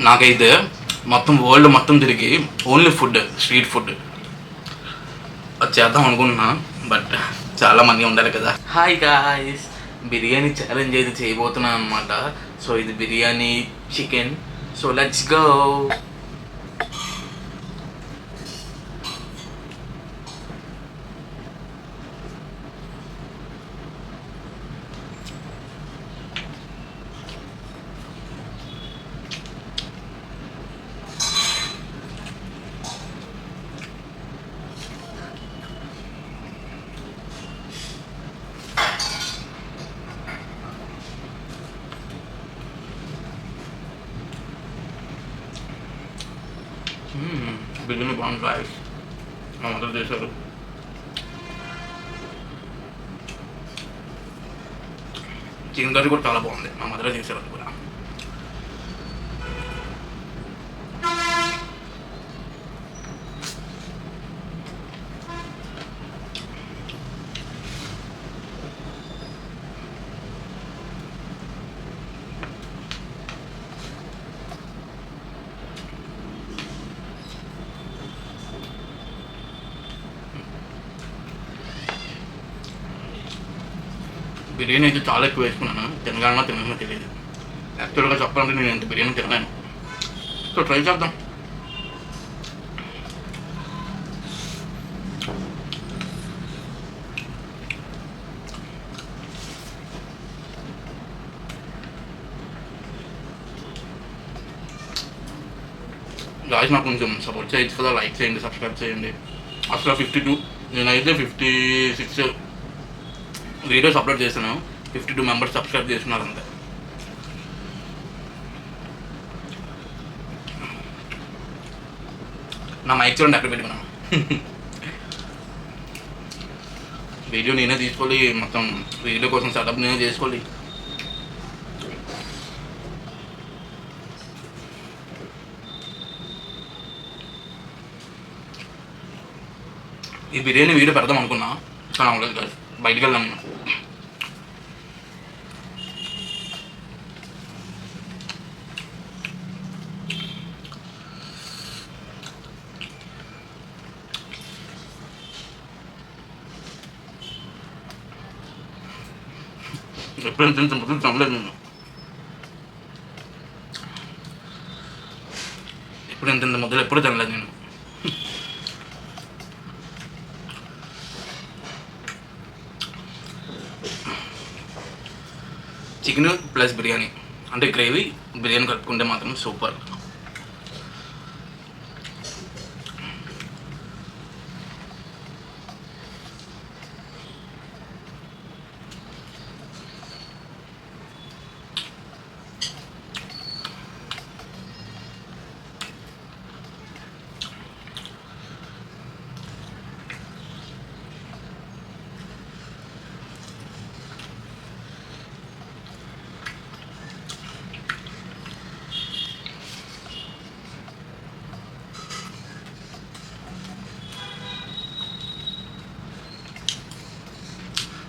నాకైతే మొత్తం వరల్డ్ మొత్తం తిరిగి ఓన్లీ ఫుడ్, స్ట్రీట్ ఫుడ్ అది చేద్దాం అనుకుంటున్నా. బట్ చాలా మంది ఉండాలి కదా. హాయ్ గాయ్స్, బిర్యానీ ఛాలెంజ్ అయితే చేయబోతున్నాను అనమాట. సో ఇది biryani chicken. So let's go. Biryani బాగుంది గాయ్స్, మా మదర్ చేశారు. చికెన్ కర్రీ కూడా చాలా బాగుంది, మా మదర్ చేశారు అది కూడా. బిర్యానీ అయితే చాలా ఎక్కువ వేసుకున్నాను, తినగలనా తినగలనా తెలియదు. యాక్చువల్గా చెప్పాలంటే నేను ఎంత బిర్యానీ తినలేను. సో ట్రై చేద్దాం. గాయ్స్ నాకు కొంచెం సపోర్ట్ చేయొచ్చు కదా, లైక్ చేయండి, సబ్స్క్రైబ్ చేయండి. అసలు 52, నేనైతే 56 వీడియోస్ అప్లోడ్ చేశాను. 52 మెంబర్స్ సబ్స్క్రైబ్ చేస్తున్నారు అంతే. నా మైక్ చూడండి అక్కడ పెట్టుకున్నాను. వీడియో నేనే తీసుకోవాలి, మొత్తం వీడియో కోసం సెటప్ నేనే చేసుకోవాలి. ఈ బిర్యానీ వీడియో పెడదాం అనుకున్నా, కానీ అవ్వలేదు కాదు, బయటికి వెళ్దాం. ఎప్పుడైనా తింటే మొత్తం తినలేదు నేను. ఎప్పుడైనా తింటే మొదలు ఎప్పుడూ తినలేదు నేను. చికెన్ ప్లస్ బిర్యానీ అంటే గ్రేవీ, బిర్యానీ కలుపుకుంటే మాత్రం సూపర్.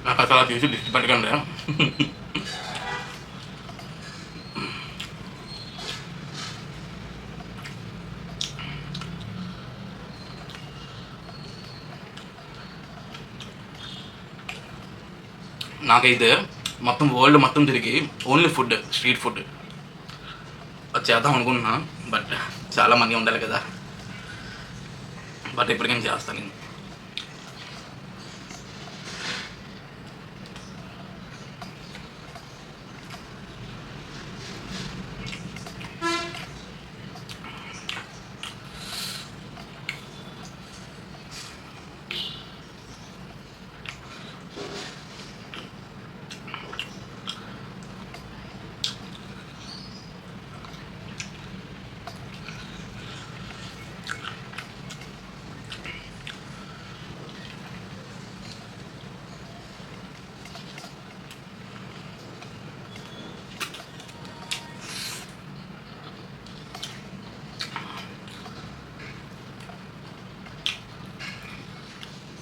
నాకు అసలు తీసి లిస్ట్ పెట్టకండి. నాకైతే మొత్తం వరల్డ్ మొత్తం తిరిగి ఓన్లీ ఫుడ్, స్ట్రీట్ ఫుడ్ అది చేద్దాం అనుకుంటున్నా. బట్ చాలా మంది ఉండాలి కదా. బట్ ఇప్పటికైనా చేస్తాను నేను.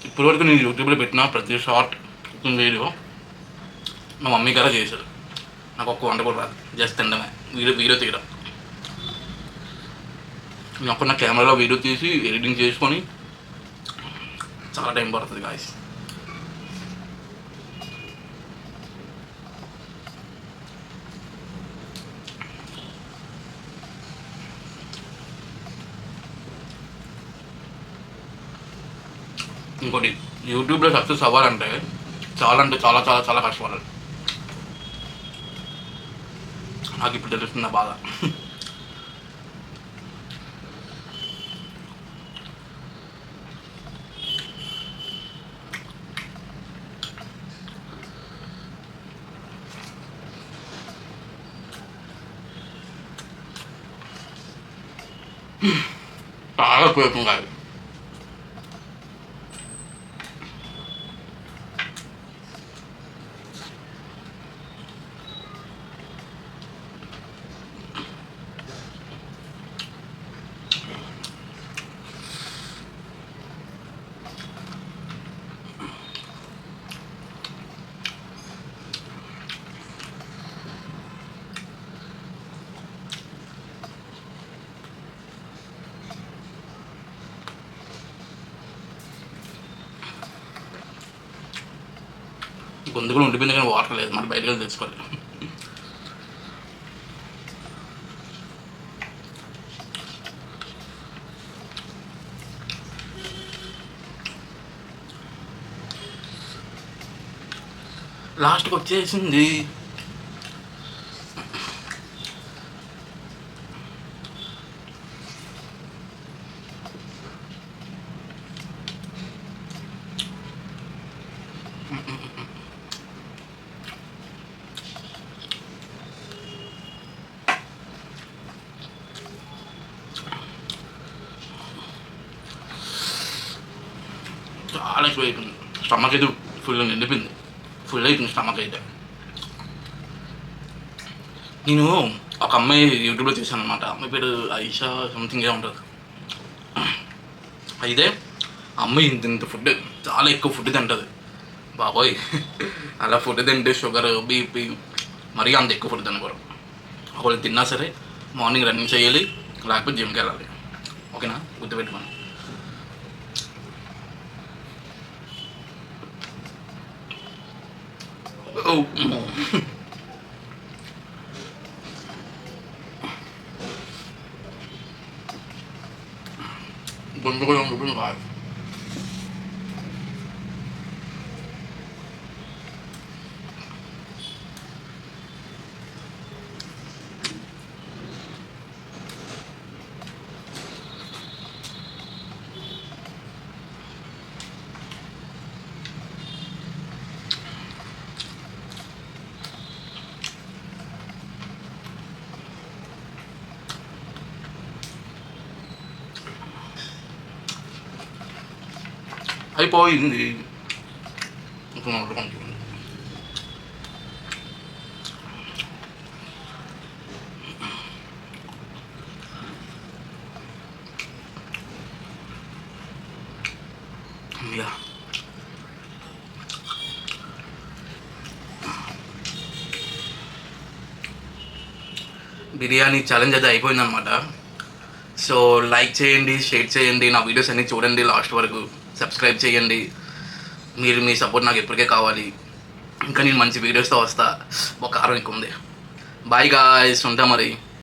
ఇప్పటివరకు నేను యూట్యూబ్లో పెట్టిన ప్రతి షార్ట్ వీడియో మా మమ్మీ గారే చేశారు. నాకు ఒక్క వంట కూడా రాదు, జస్ట్ తినడమే, వీడియో తీయడం. నాకు నా కెమెరాలో వీడియో తీసి ఎడిటింగ్ చేసుకొని చాలా టైం పడుతుంది గాయస్. ఇంకోటి యూట్యూబ్లో సక్సెస్ అవ్వాలంటే చాలా అంటే చాలా చాలా చాలా కష్టపడాలి. నాకు ఇప్పుడు తెలుస్తున్న బాధ. చాలా ఉపయోగం కాదు. గొంతుకులు ఉండిపోయింది కానీ వాటర్ లేదు, మరి బయటకు వెళ్ళి తెచ్చుకోవాలి. లాస్ట్కి వచ్చేసింది. చాలా ఎక్కువ అయిపోయింది. స్టమక్ అయితే ఫుల్ నిండిపోయింది, ఫుల్ అయిపోయింది స్టమక్ అయితే. నేను ఒక అమ్మాయి యూట్యూబ్లో చూసాను అనమాట. అమ్మాయి పేరు ఐషా సంథింగ్ ఏ ఉంటుంది. అయితే అమ్మాయి ఇంత ఫుడ్, చాలా ఎక్కువ ఫుడ్ తింటుంది బాబోయ్. అలా ఫుడ్ తింటే షుగర్, బీపీ, మరీ అంత ఎక్కువ ఫుడ్ తినకూడదు. ఒకవేళ తిన్నా సరే మార్నింగ్ రన్నింగ్ చేయాలి, లేకపోతే జిమ్కి వెళ్ళాలి. ఓకేనా, గుర్తుపెట్టుకోండి. గొంతు కూడా ఉంటుంది కాదు. అయిపోయింది. ఇప్పుడు వండుకుంటుంది. యా బిర్యానీ ఛాలెంజ్ అయితే అయిపోయిందనమాట. సో లైక్ చేయండి, షేర్ చేయండి, నా వీడియోస్ అన్నీ చూడండి లాస్ట్ వరకు, సబ్స్క్రైబ్ చేయండి. మీ సపోర్ట్ నాకు ఎప్పటికే కావాలి. ఇంకా నేను మంచి వీడియోస్తో వస్తా. ఒక కారం ఎక్కువ ఉంది. బాయ్ గాయ్స్, ఉంటా మరి.